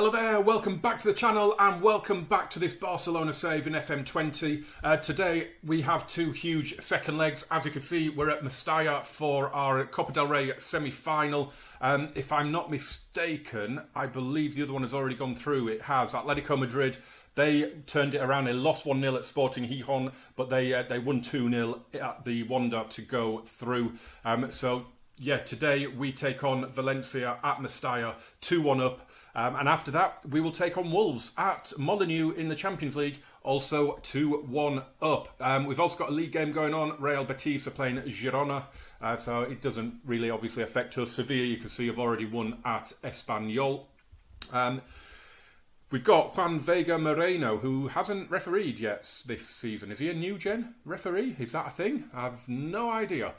Hello there, welcome back to the channel and welcome back to this Barcelona save in FM20. Today we have two huge second legs. As you can see, we're at Mestalla for our Copa Del Rey semi-final. If I'm not mistaken, I believe the other one has already gone through. It has. Atletico Madrid, they turned it around. They lost 1-0 at Sporting Gijón, but they won 2-0 at the Wanda to go through. Yeah, today we take on Valencia at Mestalla, 2-1 up. And after that, we will take on Wolves at Molineux in the Champions League, also 2-1 up. We've also got a league game going on. Real Betis are playing Girona, so it doesn't really obviously affect us. Sevilla, you can see, have already won at Espanyol. We've got Juan Vega Moreno, who hasn't refereed yet this season. Is he a new-gen referee? Is that a thing? I have no idea.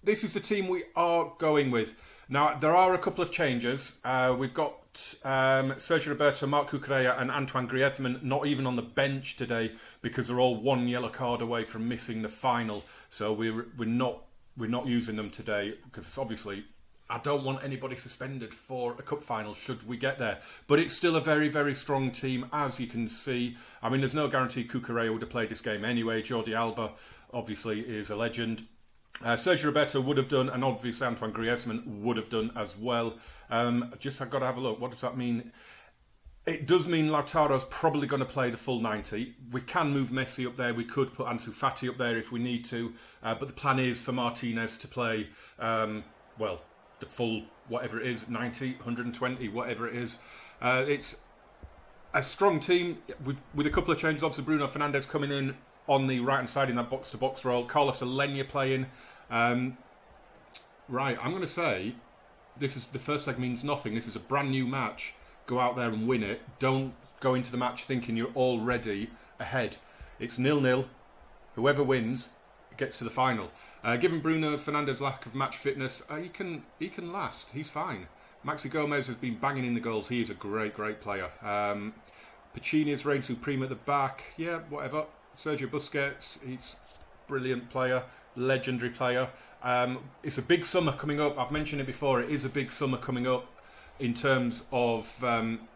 This is the team we are going with. Now, there are a couple of changes. We've got Sergio Roberto, Marc Cucurella and Antoine Griezmann not even on the bench today because they're all one yellow card away from missing the final. So we're not using them today because obviously I don't want anybody suspended for a cup final should we get there. But it's still a very, very strong team, as you can see. I mean, there's no guarantee Cucurella would have played this game anyway. Jordi Alba obviously is a legend. Sergio Roberto would have done, and obviously Antoine Griezmann would have done as well. I've got to have a look. What does that mean? It does mean Lautaro's probably going to play the full 90. We can move Messi up there. We could put Ansu Fati up there if we need to. But the plan is for Martinez to play, the full, whatever it is, 90, 120, whatever it is. It's a strong team with a couple of changes. Obviously, Bruno Fernandes coming in on the right-hand side in that box-to-box role. Carlos Alenya playing. Right, I'm going to say this is the first leg means nothing. This is a brand new match. Go out there and win it. Don't go into the match thinking you're already ahead. It's 0-0. Whoever wins gets to the final. Given Bruno Fernandes' lack of match fitness, he can last. He's fine. Maxi Gomez has been banging in the goals. He is a great, great player. Pacini has reigned supreme at the back. Yeah, whatever. Sergio Busquets, he's a brilliant player, legendary player. It's a big summer coming up. I've mentioned it before. It is a big summer coming up in terms of...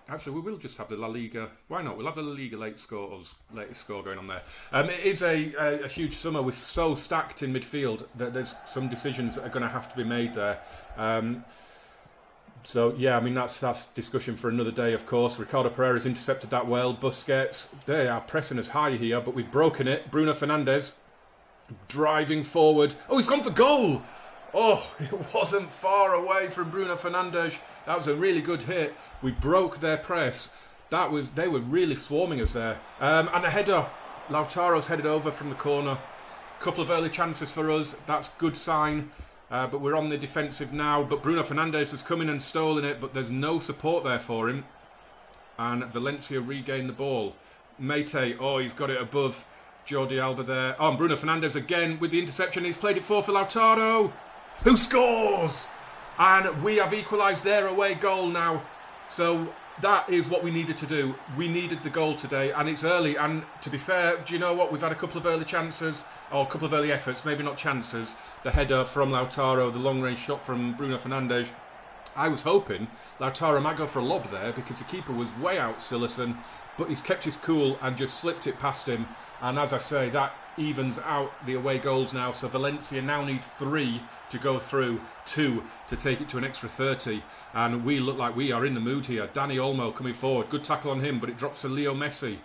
actually, we will just have the La Liga. Why not? We'll have the La Liga latest score going on there. It is a huge summer. We're so stacked in midfield that there's some decisions that are going to have to be made there. So, yeah, I mean, that's discussion for another day, of course. Ricardo Pereira's intercepted that well. Busquets, they are pressing us high here, but we've broken it. Bruno Fernandes driving forward. Oh, he's gone for goal! Oh, it wasn't far away from Bruno Fernandes. That was a really good hit. We broke their press. They were really swarming us there. And a header. Lautaro's headed over from the corner. Couple of early chances for us. That's good sign. But we're on the defensive now. But Bruno Fernandes has come in and stolen it, but there's no support there for him. And Valencia regain the ball. Meite, he's got it above Jordi Alba there. Oh, and Bruno Fernandes again with the interception. He's played it for Lautaro, who scores! And we have equalised their away goal now. So that is what we needed to do. We needed the goal today, and it's early. And to be fair, do you know what? We've had a couple of early chances, or a couple of early efforts, maybe not chances. The header from Lautaro, the long-range shot from Bruno Fernandes. I was hoping Lautaro might go for a lob there because the keeper was way out, Silerson, but he's kept his cool and just slipped it past him. And as I say, that evens out the away goals now. So Valencia now need 3 to go through, 2 to take it to an extra 30. And we look like we are in the mood here. Dani Olmo coming forward. Good tackle on him, but it drops to Leo Messi.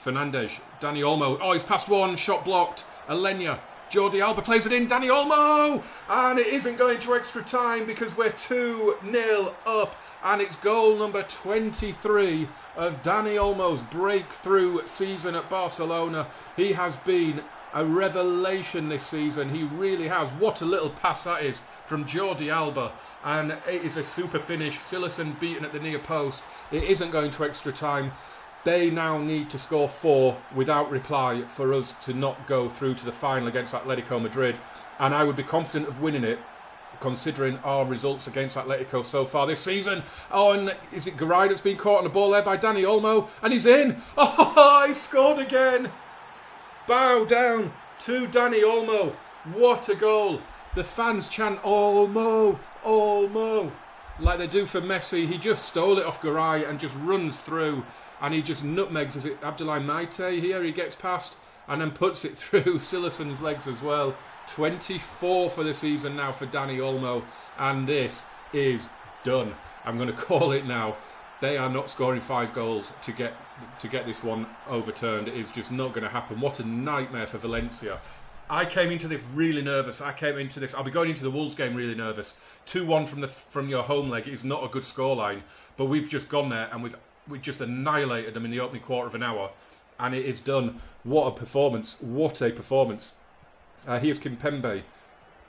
Fernandes, Dani Olmo. Oh, he's past one. Shot blocked. Alenya. Jordi Alba plays it in. Dani Olmo! And it isn't going to extra time because we're 2-0 up. And it's goal number 23 of Dani Olmo's breakthrough season at Barcelona. He has been a revelation this season. He really has. What a little pass that is from Jordi Alba. And it is a super finish. Silerson beaten at the near post. It isn't going to extra time. They now need to score 4 without reply for us to not go through to the final against Atletico Madrid. And I would be confident of winning it, considering our results against Atletico so far this season. Oh, and is it Garay that's been caught on the ball there by Dani Olmo? And he's in! Oh, he scored again! Bow down to Dani Olmo. What a goal! The fans chant, Olmo, Olmo. like they do for Messi. He just stole it off Garay and just runs through, and he just nutmegs. Is it Abdoulaye Maite here? He gets past and then puts it through Silason's legs as well. 24 for the season now for Dani Olmo, and this is done. I'm going to call it now. They are not scoring 5 goals to get this one overturned. It is just not going to happen. What a nightmare for Valencia. I came into this really nervous. I'll be going into the Wolves game really nervous. 2-1 from your home leg is not a good scoreline, but we've just gone there and we've just annihilated them in the opening quarter of an hour, and it is done. What a performance! What a performance! Here's Kimpembe,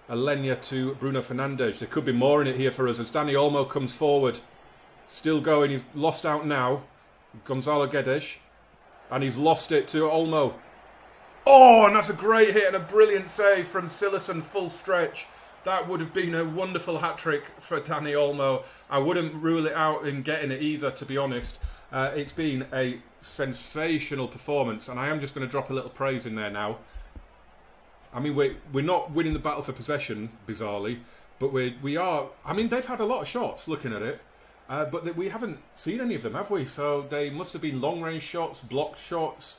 Alenya to Bruno Fernandes. There could be more in it here for us as Dani Olmo comes forward, still going. He's lost out now. Gonzalo Guedes, and he's lost it to Olmo. Oh, and that's a great hit and a brilliant save from Silason, full stretch. That would have been a wonderful hat-trick for Dani Olmo. I wouldn't rule it out in getting it either, to be honest. It's been a sensational performance, and I am just going to drop a little praise in there now. I mean, we're not winning the battle for possession, bizarrely, but we are. I mean, they've had a lot of shots, looking at it, but we haven't seen any of them, have we? So they must have been long-range shots, blocked shots,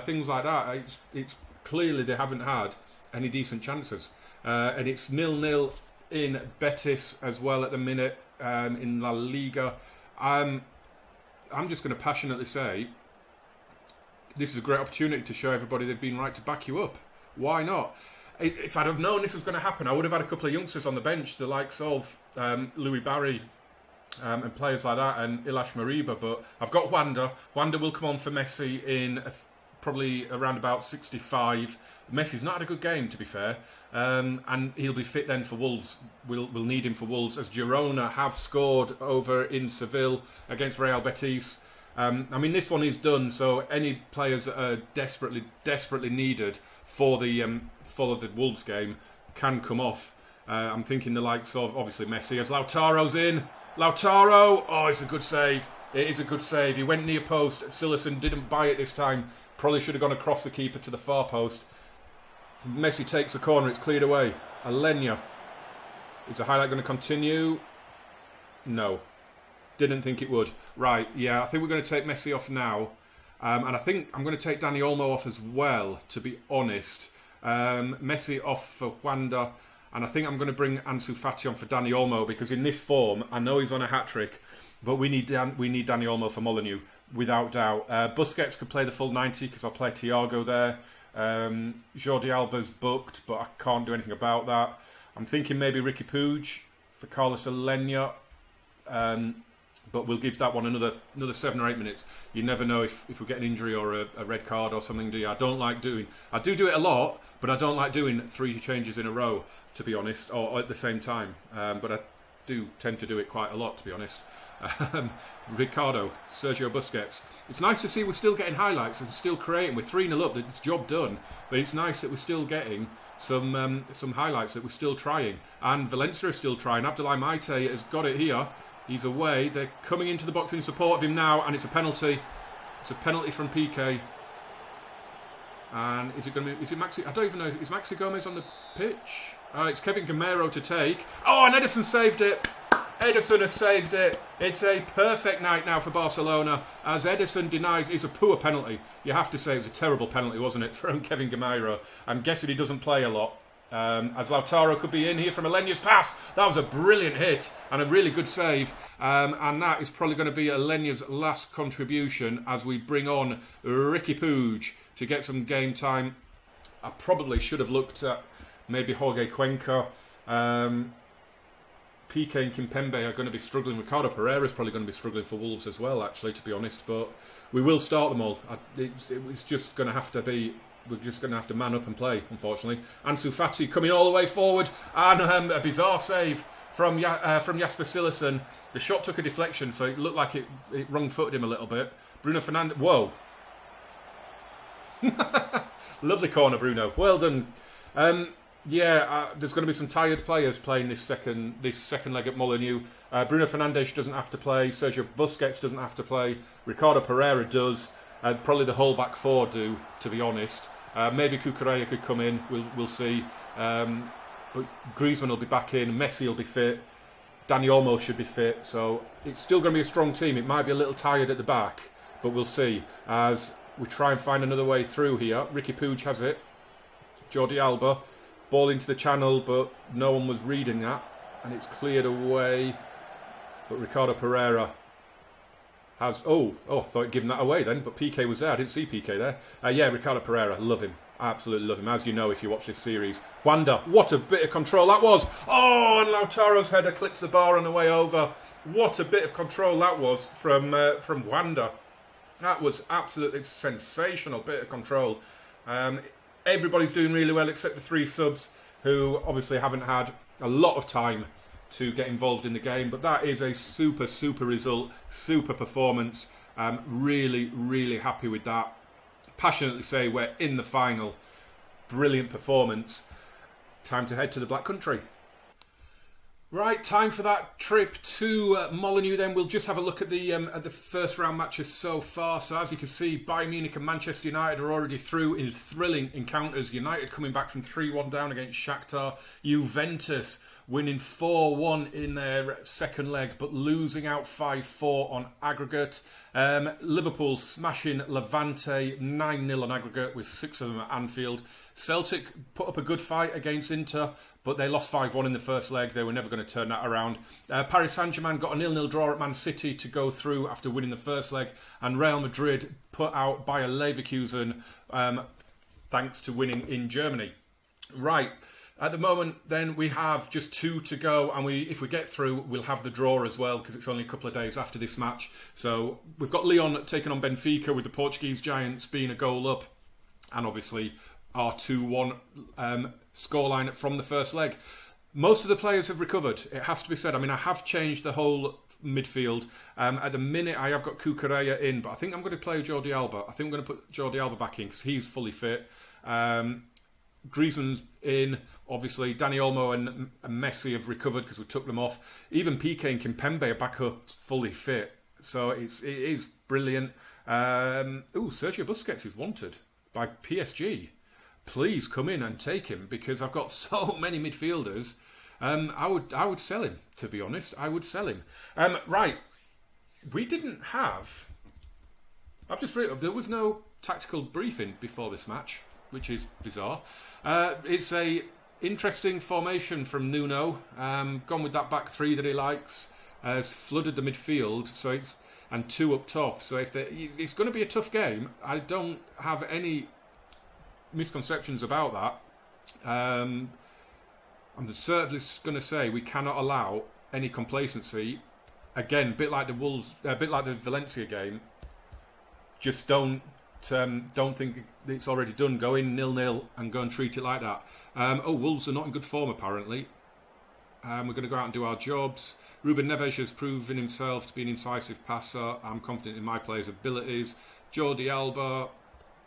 things like that. It's clearly they haven't had any decent chances. And it's 0-0 in Betis as well at the minute, in La Liga. I'm just going to passionately say this is a great opportunity to show everybody they've been right to back you up. Why not? If I'd have known this was going to happen, I would have had a couple of youngsters on the bench, the likes of Louis Barry and players like that, and Ilash Mariba. But I've got Wanda. Wanda will come on for Messi in probably around about 65. Messi's not had a good game, to be fair, and he'll be fit then for Wolves. We'll need him for Wolves, as Girona have scored over in Seville against Real Betis. I mean, this one is done, so any players that are desperately needed for the Wolves game can come off. I'm thinking the likes of, obviously, Messi, as Lautaro's in. Lautaro, oh, it's a good save. It is a good save. He went near post. Silason didn't buy it this time. Probably should have gone across the keeper to the far post. Messi takes the corner. It's cleared away. Alenya. Is the highlight going to continue? No. Didn't think it would. Right, yeah, I think we're going to take Messi off now. And I think I'm going to take Dani Olmo off as well, to be honest. Messi off for Wanda. And I think I'm going to bring Ansu Fati on for Dani Olmo, because in this form, I know he's on a hat-trick, but we need Dani Olmo for Molineux, without doubt. Busquets could play the full 90, because I'll play Thiago there. Jordi Alba's booked, but I can't do anything about that. I'm thinking maybe Ricky Puig for Carlos Alenya. But we'll give that one another 7 or 8 minutes. You never know if we get an injury or a red card or something, do you? I do it a lot, but I don't like doing 3 changes in a row, to be honest, or at the same time. But I do tend to do it quite a lot, to be honest. Ricardo, Sergio Busquets. It's nice to see we're still getting highlights and still creating. We're 3-0 up, it's job done. But it's nice that we're still getting some highlights, that we're still trying. And Valencia is still trying. Abdoulaye Maite has got it here. He's away. They're coming into the box in support of him now, and it's a penalty. It's a penalty from Piqué. And is it Maxi? I don't even know. Is Maxi Gomez on the pitch? It's Kevin Gamero to take. Oh, and Ederson saved it. Ederson has saved it. It's a perfect night now for Barcelona, as Ederson denies. It's a poor penalty. You have to say it was a terrible penalty, wasn't it, from Kevin Gamero? I'm guessing he doesn't play a lot. As Lautaro could be in here from Alenya's pass. That was a brilliant hit and a really good save. And that is probably going to be Alenya's last contribution as we bring on Ricky Puig to get some game time. I probably should have looked at maybe Jorge Cuenca. Piqué and Kimpembe are going to be struggling. Ricardo Pereira is probably going to be struggling for Wolves as well, actually, to be honest. But we will start them all. It's just going to have to be... We're just going to have to man up and play, unfortunately. Ansu Fati coming all the way forward, and a bizarre save from Jasper Silason. The shot took a deflection, so it looked like it wrong-footed him a little bit. Bruno Fernandes, whoa. Lovely corner, Bruno. Well done. There's going to be some tired players playing this second leg at Molineux. Bruno Fernandes doesn't have to play. Sergio Busquets doesn't have to play. Ricardo Pereira does. Probably the whole back 4 do, to be honest. Maybe Cucurella could come in. We'll see. But Griezmann will be back in. Messi will be fit. Dani Olmo should be fit, so it's still going to be a strong team. It might be a little tired at the back, but we'll see as we try and find another way through here. Ricky Puig has it. Jordi Alba, ball into the channel, but no one was reading that, and it's cleared away. But Ricardo Pereira has... I thought he'd given that away then, but PK was there. I didn't see PK there. Yeah, Ricardo Pereira, love him. Absolutely love him, as you know if you watch this series. Wanda, what a bit of control that was. Oh, and Lautaro's header clips the bar on the way over. What a bit of control that was from Wanda. That was absolutely sensational bit of control. Everybody's doing really well except the 3 subs who obviously haven't had a lot of time to get involved in the game. But that is a super, super result, super performance. Really, really happy with that. Passionately say we're in the final. Brilliant performance. Time to head to the Black Country. Right, time for that trip to Molineux then. We'll just have a look at the first round matches so far. So as you can see, Bayern Munich and Manchester United are already through in thrilling encounters. United coming back from 3-1 down against Shakhtar. Juventus winning 4-1 in their second leg, but losing out 5-4 on aggregate. Liverpool smashing Levante 9-0 on aggregate with 6 of them at Anfield. Celtic put up a good fight against Inter, but they lost 5-1 in the first leg. They were never going to turn that around. Paris Saint-Germain got a 0-0 draw at Man City to go through after winning the first leg. And Real Madrid put out Bayer Leverkusen thanks to winning in Germany. Right. At the moment, then, we have just 2 to go, and if we get through, we'll have the draw as well, because it's only a couple of days after this match. So we've got Lyon taking on Benfica, with the Portuguese Giants being a goal up, and obviously our 2-1 scoreline from the first leg. Most of the players have recovered, it has to be said. I mean, I have changed the whole midfield. At the minute, I have got Cucurella in, but I think I'm going to play Jordi Alba. I think I'm going to put Jordi Alba back in, because he's fully fit. Griezmann's in, obviously. Dani Olmo and Messi have recovered because we took them off. Even Piqué and Kimpembe are back up fully fit. So it is brilliant. Sergio Busquets is wanted by PSG. Please come in and take him, because I've got so many midfielders. I would sell him, to be honest. I would sell him. Right. We didn't have... there was no tactical briefing before this match, which is bizarre. It's a interesting formation from Nuno. Gone with that back 3 that he likes. Has flooded the midfield, and 2 up top. So it's going to be a tough game. I don't have any misconceptions about that. I'm certainly going to say we cannot allow any complacency. Again, a bit like the Valencia game. Just don't think it's already done. Go in 0-0 and go and treat it like that. Wolves are not in good form apparently. We're going to go out and do our jobs. Ruben Neves has proven himself to be an incisive passer. I'm confident in my player's abilities. Jordi Alba,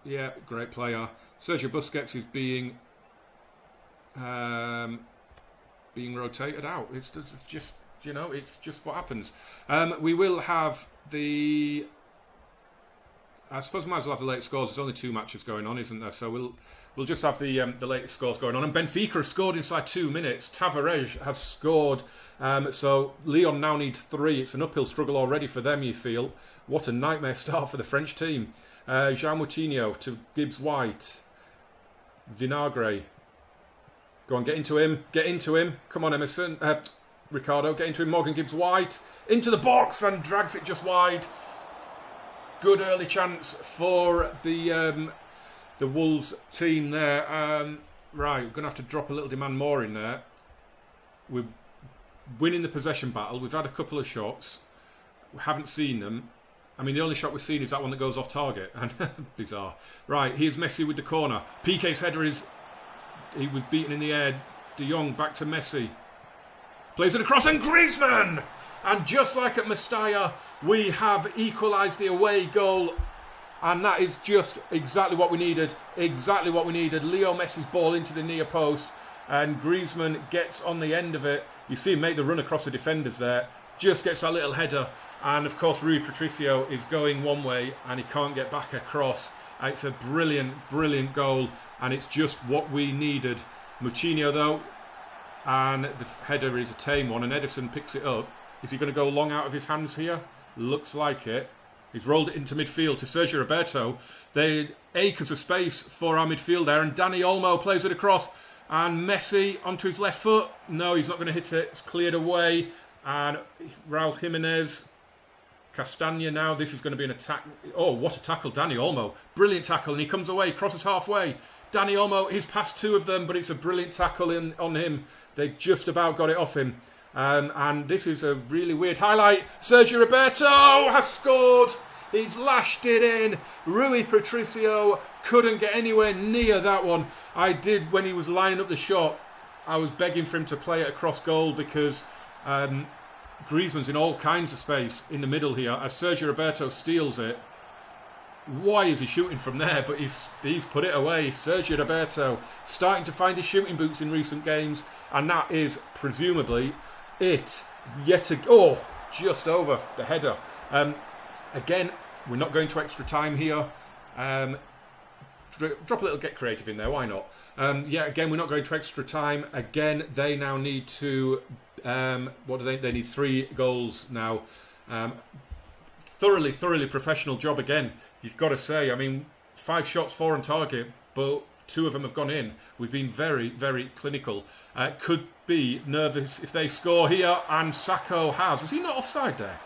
yeah, great player. Sergio Busquets is being rotated out. It's just it's just what happens. We will have the... I suppose we might as well have the latest scores. There's only 2 matches going on, isn't there? So we'll just have the latest scores going on. And Benfica has scored inside 2 minutes. Tavares has scored. So Lyon now need 3. It's an uphill struggle already for them, you feel. What a nightmare start for the French team. Jean Moutinho to Gibbs White. Vinagre. Go on, get into him. Get into him. Come on, Emerson. Ricardo, get into him. Morgan Gibbs White. Into the box and drags it just wide. Good early chance for the Wolves team there. Right, we're going to have to drop a little demand more in there. We're winning the possession battle. We've had a couple of shots. We haven't seen them. I mean, the only shot we've seen is that one that goes off target. And bizarre. Right, here's Messi with the corner. Piqué's header he was beaten in the air. De Jong back to Messi. Plays it across and Griezmann! And just like at Mestalla, we have equalised the away goal. And that is just exactly what we needed. Exactly what we needed. Leo Messi's ball into the near post. And Griezmann gets on the end of it. You see him make the run across the defenders there. Just gets that little header. And of course, Rui Patricio is going one way and he can't get back across. It's a brilliant, brilliant goal. And it's just what we needed. Moutinho, though, and the header is a tame one, and Ederson picks it up. Is he going to go long out of his hands here? Looks like it. He's rolled it into midfield to Sergio Roberto. They acres of space for our midfield there, and Dani Olmo plays it across, and Messi onto his left foot. No, he's not going to hit it. It's cleared away, and Raul Jimenez, Castagna now. This is going to be an attack. Oh, what a tackle, Dani Olmo. Brilliant tackle, and he comes away, crosses halfway. Dani Olmo, he's passed two of them, but it's a brilliant tackle on him. They just about got it off him. And this is a really weird highlight. Sergio Roberto has scored. He's lashed it in. Rui Patricio couldn't get anywhere near that one. I did, when he was lining up the shot, I was begging for him to play it across goal because Griezmann's in all kinds of space in the middle here as Sergio Roberto steals it. Why is he shooting from there? But he's put it away. Sergio Roberto starting to find his shooting boots in recent games, and that is presumably it. Just over the header. Again, we're not going to extra time here. Drop a little get creative in there, why not? Again, we're not going to extra time. Again, they now need to... what do they? They need 3 goals now. Thoroughly professional job again. You've got to say, I mean, 5 shots, 4 on target, but 2 of them have gone in. We've been very, very clinical. Could be nervous if they score here, and Sacco has. Was he not offside there?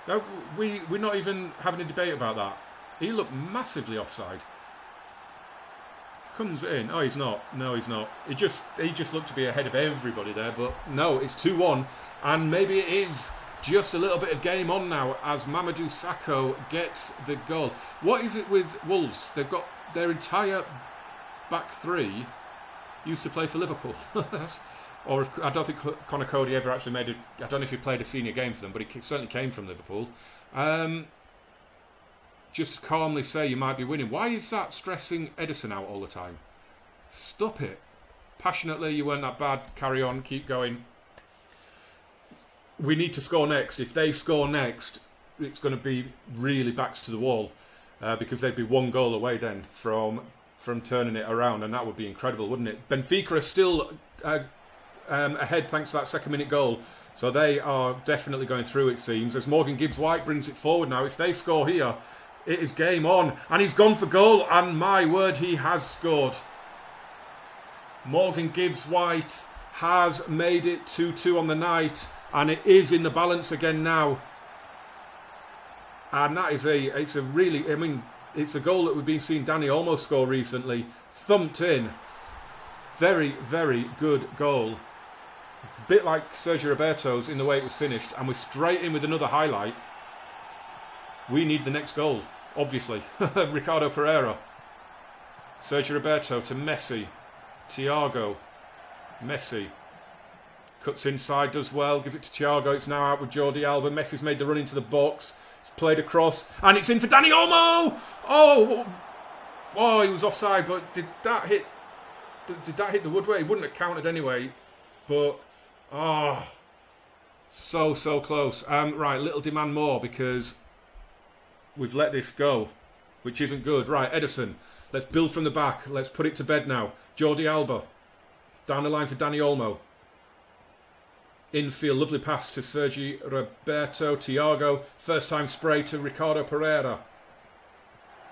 No, we're not even having a debate about that. He looked massively offside. Comes in. Oh, he's not. No, he's not. He just looked to be ahead of everybody there, but no, it's 2-1, and maybe it is just a little bit of game on now as Mamadou Sakho gets the goal. What is it with Wolves? They've got their entire back 3 used to play for Liverpool. I don't think Conor Cody ever actually I don't know if he played a senior game for them, but he certainly came from Liverpool. Just calmly say you might be winning. Why is that stressing Ederson out all the time? Stop it. Passionately, you weren't that bad. Carry on, keep going. We need to score next. If they score next, it's going to be really backs to the wall because they'd be 1 goal away then from turning it around, and that would be incredible, wouldn't it? Benfica are still ahead thanks to that second-minute goal, so they are definitely going through, it seems, as Morgan Gibbs-White brings it forward now. If they score here, it is game on, and he's gone for goal, and my word, he has scored. Morgan Gibbs-White has made it 2-2 on the night, and it is in the balance again now. And that is it's a goal that we've been seeing Dani Olmo score recently. Thumped in. Very, very good goal. A bit like Sergio Roberto's in the way it was finished, and we're straight in with another highlight. We need the next goal, obviously. Ricardo Pereira. Sergio Roberto to Messi. Thiago. Messi. Cuts inside, does well, gives it to Thiago. It's now out with Jordi Alba. Messi's made the run into the box. It's played across, and it's in for Dani Olmo! Oh, he was offside, but did that hit the woodwork? He wouldn't have counted anyway, but so close. Right, little demand more because we've let this go, which isn't good. Right, Ederson, let's build from the back. Let's put it to bed now. Jordi Alba, down the line for Dani Olmo. Infield, lovely pass to Sergi Roberto. Thiago, first time spray to Ricardo Pereira.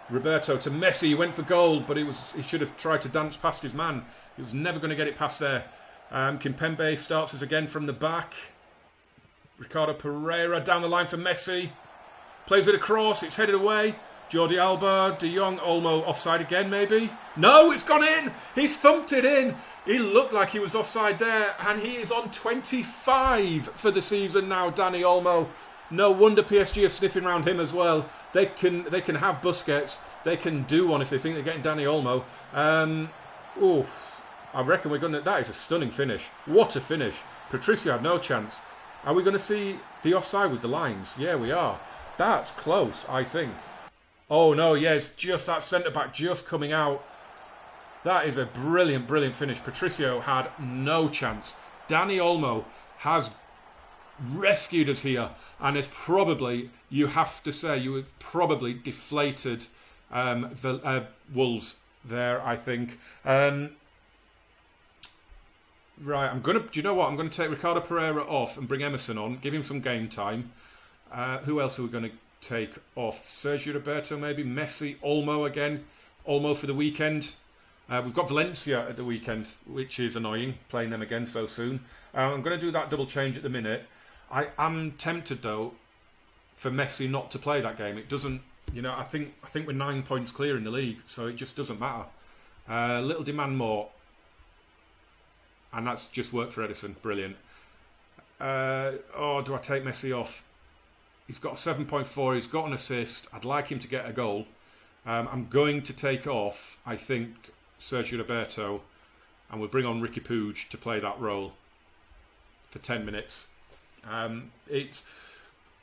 Roberto to Messi, he went for goal, but he should have tried to dance past his man. He was never going to get it past there. Kimpembe starts us again from the back. Ricardo Pereira down the line for Messi. Plays it across, it's headed away. Jordi Alba, De Jong, Olmo offside again maybe? No, it's gone in! He's thumped it in! He looked like he was offside there, and he is on 25 for the season now, Dani Olmo. No wonder PSG are sniffing around him as well. They can have Busquets. They can do one if they think they're getting Dani Olmo. I reckon we're going to... That is a stunning finish. What a finish. Patricio had no chance. Are we going to see the offside with the lines? Yeah, we are. That's close, I think. Oh no, yeah, it's just that centre-back just coming out. That is a brilliant finish. Patricio had no chance. Dani Olmo has rescued us here, and has probably, you have to say, you have probably deflated Wolves there, I think. Right, do you know what? I'm going to take Ricardo Pereira off and bring Emerson on, give him some game time. Who else are we going to take off? Sergio Roberto, maybe? Messi, Olmo again. Olmo for the weekend. We've got Valencia at the weekend, which is annoying, playing them again so soon. I'm going to do that double change at the minute. I am tempted, though, for Messi not to play that game. It doesn't, I think we're 9 points clear in the league, so it just doesn't matter. Little demand more. And that's just worked for Edison. Brilliant. Do I take Messi off? He's got a 7.4. He's got an assist. I'd like him to get a goal. I'm going to take off, I think, Sergio Roberto, and we'll bring on Ricky Puig to play that role for 10 minutes. It's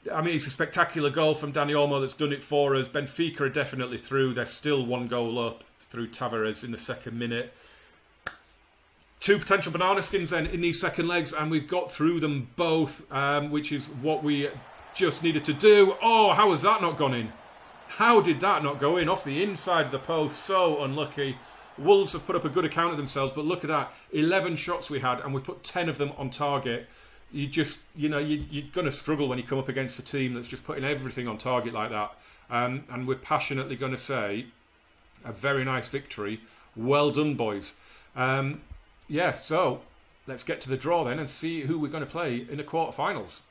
a spectacular goal from Dani Olmo that's done it for us. Benfica are definitely through. They're still 1 goal up through Tavares in the second minute. 2 potential banana skins then in these second legs, and we've got through them both, which is what we just needed to do. Oh, how has that not gone in? How did that not go in? Off the inside of the post. So unlucky. Wolves have put up a good account of themselves, but look at that. 11 shots we had, and we put 10 of them on target. You're going to struggle when you come up against a team that's just putting everything on target like that. And we're passionately going to say, a very nice victory. Well done, boys. So let's get to the draw then and see who we're going to play in the quarterfinals.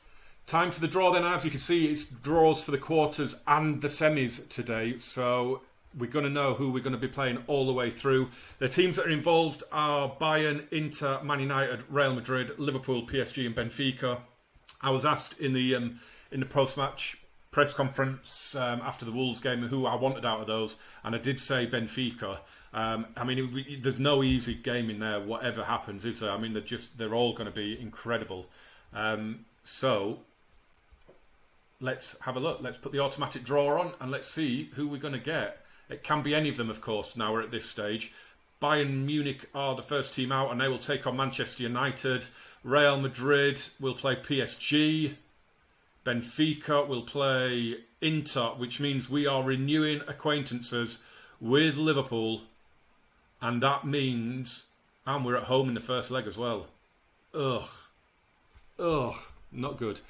Time for the draw then, and as you can see, it's draws for the quarters and the semis today. So we're going to know who we're going to be playing all the way through. The teams that are involved are Bayern, Inter, Man United, Real Madrid, Liverpool, PSG and Benfica. I was asked in the post-match press conference after the Wolves game who I wanted out of those, and I did say Benfica. There's no easy game in there, whatever happens, is there? They're all going to be incredible. So let's have a look. Let's put the automatic draw on and let's see who we're going to get. It can be any of them, of course, now we're at this stage. Bayern Munich are the first team out, and they will take on Manchester United. Real Madrid will play PSG. Benfica will play Inter, which means we are renewing acquaintances with Liverpool. And that means... And we're at home in the first leg as well. Ugh. Not good.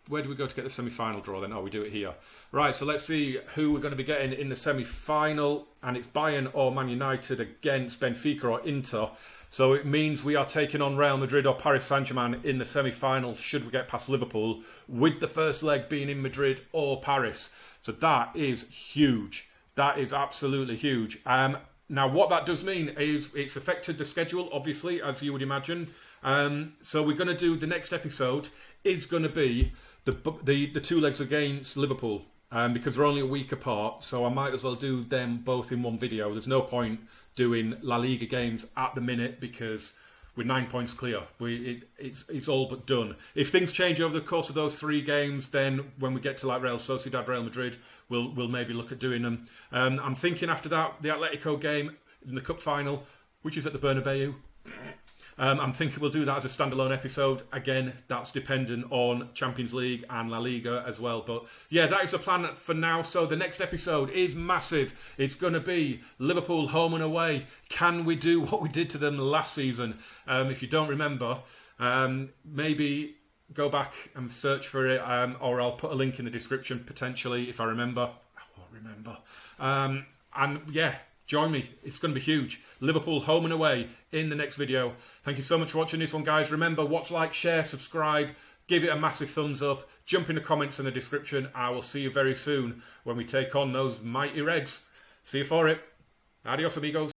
Where do we go to get the semi-final draw then? Oh, we do it here. Right, so let's see who we're going to be getting in the semi-final. And it's Bayern or Man United against Benfica or Inter. So it means we are taking on Real Madrid or Paris Saint-Germain in the semi-final should we get past Liverpool, with the first leg being in Madrid or Paris. So that is huge. That is absolutely huge. Now, what that does mean is it's affected the schedule, obviously, as you would imagine. So we're going to do the next episode is going to be the 2 legs against Liverpool, because they're only a week apart. So I might as well do them both in one video. There's no point doing La Liga games at the minute because we're 9 points clear. It's all but done. If things change over the course of those 3 games, then when we get to like Real Sociedad, Real Madrid, we'll maybe look at doing them. I'm thinking after that, the Atletico game in the cup final, which is at the Bernabeu. I'm thinking we'll do that as a standalone episode. Again, that's dependent on Champions League and La Liga as well. But yeah, that is the plan for now. So the next episode is massive. It's going to be Liverpool home and away. Can we do what we did to them last season? If you don't remember, maybe go back and search for it, or I'll put a link in the description potentially if I remember. I won't remember. And yeah, join me. It's going to be huge. Liverpool home and away in the next video. Thank you so much for watching this one, guys. Remember, watch, like, share, subscribe. Give it a massive thumbs up. Jump in the comments in the description. I will see you very soon when we take on those mighty Reds. See you for it. Adios, amigos.